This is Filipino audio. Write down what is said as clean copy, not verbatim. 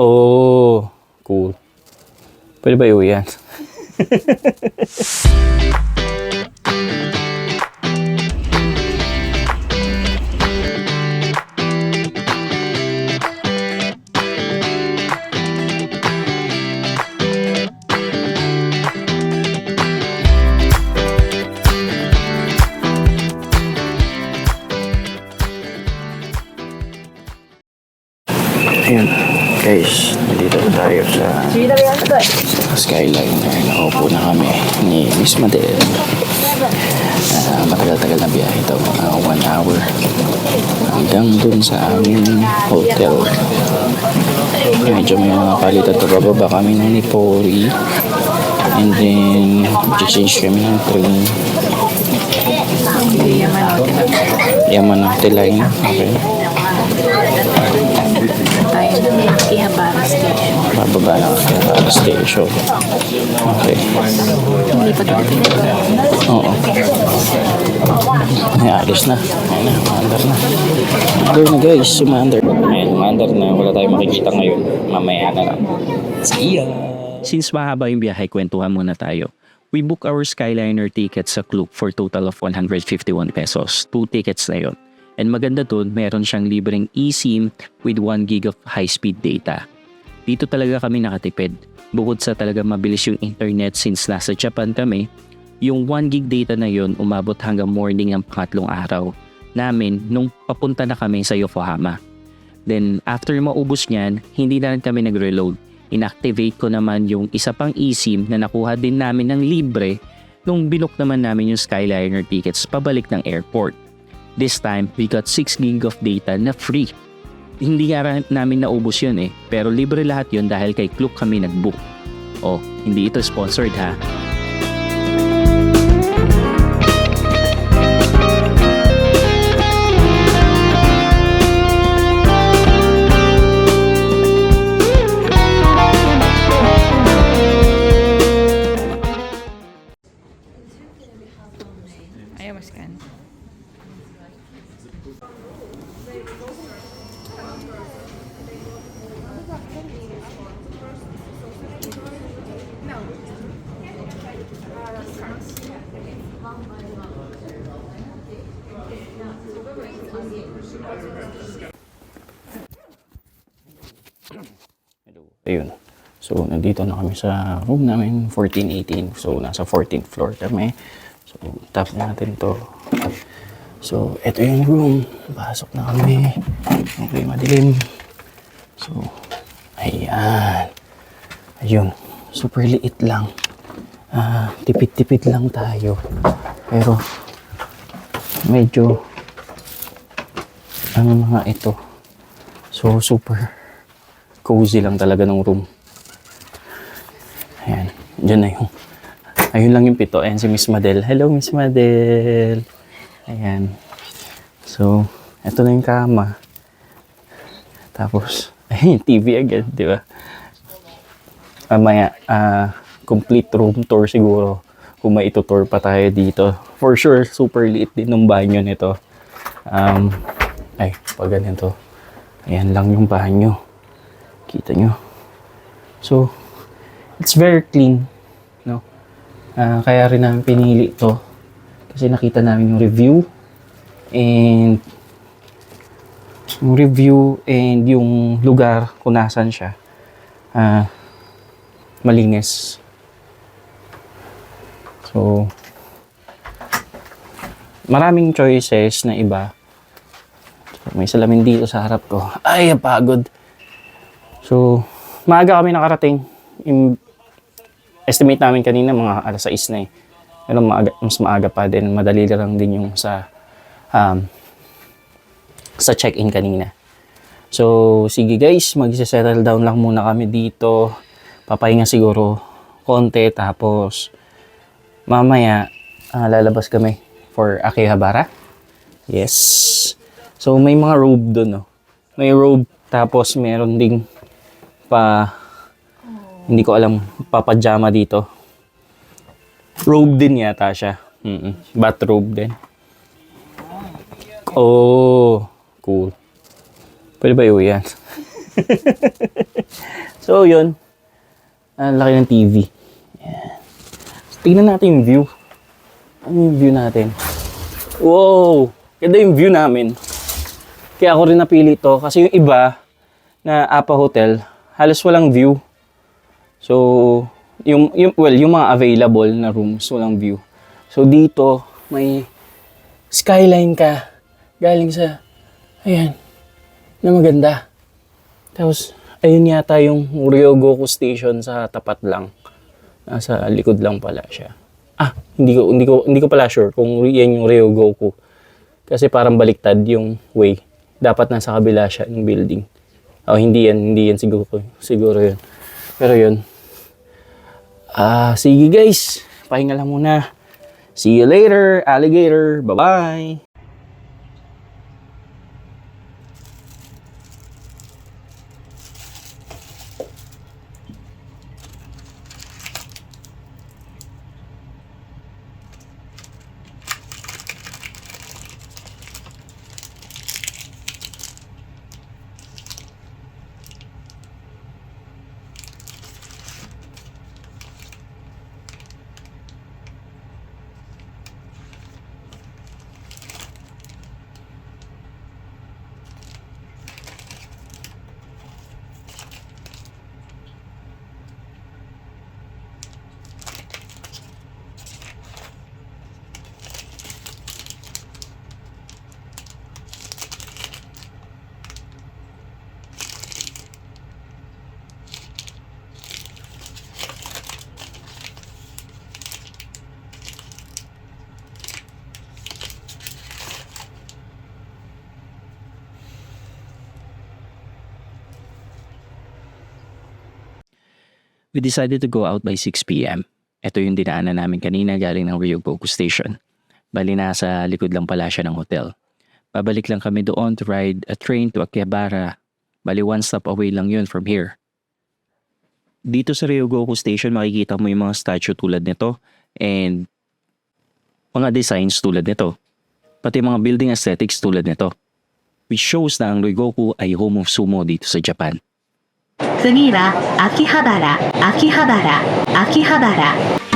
Oh, cool. Pwede ba iuwi yan? Ayun, guys, nandito na tayo sa Skyliner. Nakaupo na kami ni Miss Madel. Matagal-tagal na biyahe ito, mga 1 hour hanggang dun sa aming hotel. Medyo may mga palitan ito, bababa kami ng Nipori and then change kami ng train. Yamanote line. Okay. Tayo na Kihabara Station. Bababa na Kihabara Station. Okay. Hindi pa dumating. Oo. Ay, alis na. Ayun na, umandar na. Umandar na guys, umandar. Ayun, umandar na. Wala tayong makikita ngayon. Mamaya na lang. See ya! Since mahaba yung biyahe, kwentuhan muna tayo. We book our Skyliner tickets sa Klook for total of 151 pesos. 2 tickets na yun. And maganda dun, meron siyang libreng eSIM with 1 gig of high-speed data. Dito talaga kami nakatipid. Bukod sa talaga mabilis yung internet since nasa Japan kami, yung 1 gig data na yun umabot hanggang morning ng pangatlong araw namin nung papunta na kami sa Yokohama. Then after maubos niyan, hindi na rin kami nag-reload. Inactivate ko naman yung isa pang eSIM na nakuha din namin ng libre nung binook naman namin yung Skyliner tickets pabalik ng airport. This time, we got 6 gig of data na free. Hindi nga namin naubos yun pero libre lahat yun dahil kay Klook kami nag-book. Oh, hindi ito sponsored ha. Ayaw maskan. Ayun. So, nandito na kami sa room namin, 1418. So, nasa 14th floor kami. So, tap natin to. So, ito yung room. Pasok na kami. Okay, madilim. So, ayan. Ayun. Super liit lang. Tipid-tipid lang tayo. Pero, medyo, ano mga ito. So, super cozy lang talaga ng room. Ayan. Diyan na yung, ayun lang yung pito. Ayan si Miss Madel. Hello, Miss Madel. Ayan. So, ito na yung kama. Tapos, ayun, TV agad, di ba? Mamaya, complete room tour siguro. Kung may itutour pa tayo dito. For sure, super liit din ng banyo nito. Ay, pag ganito. Ayan lang yung banyo. Kita nyo. So, it's very clean. No? Kaya rin namin pinili ito. Kasi nakita namin yung review. And yung lugar kung nasan siya. Malinis. So, maraming choices na iba. So, may salamin dito sa harap ko. Ay, pagod. So, maaga kami nakarating. Estimate namin kanina mga alas 6 na Pero mas maaga pa din. Madali lang din yung sa check-in kanina. So, sige guys, mag-settle down lang muna kami dito. Papahinga siguro konti. Tapos, mamaya, lalabas kami for Akihabara. Yes. So, may mga robe doon, no? May robe. Tapos, meron ding hindi ko alam, papajama dito. Robe din yata siya. Bathrobe din. Oh, cool. Pwede ba iuwi yan? So, yun. Ang laki ng TV. Yan. Tingnan natin yung view. Ano yung view natin? Wow! Ganda yung view namin. Kaya ako rin napili ito kasi yung iba na Apa Hotel, halos walang view. So, yung mga available na rooms, walang view. So, dito, may skyline ka. Galing sa, ayan, na maganda. Tapos, ayun yata yung Ryogoku Station sa tapat lang. Nasa likod lang pala siya. Hindi ko pala sure kung yan yung Ryogoku. Kasi parang baliktad yung way. Dapat nasa kabila siya yung building. Hindi yan siguro yun. Pero yun. Sige guys, pahinga lang muna. See you later, alligator. Bye-bye. We decided to go out by 6 p.m. Ito yung dinaanan namin kanina galing ng Ryogoku Station. Bali nasa likod lang pala siya ng hotel. Pabalik lang kami doon to ride a train to Akihabara. Bali one stop away lang yun from here. Dito sa Ryogoku Station makikita mo yung mga statue tulad nito and mga designs tulad nito. Pati mga building aesthetics tulad nito. Which shows na ang Ryogoku ay home of sumo dito sa Japan. 次は秋葉原、秋葉原、秋葉原。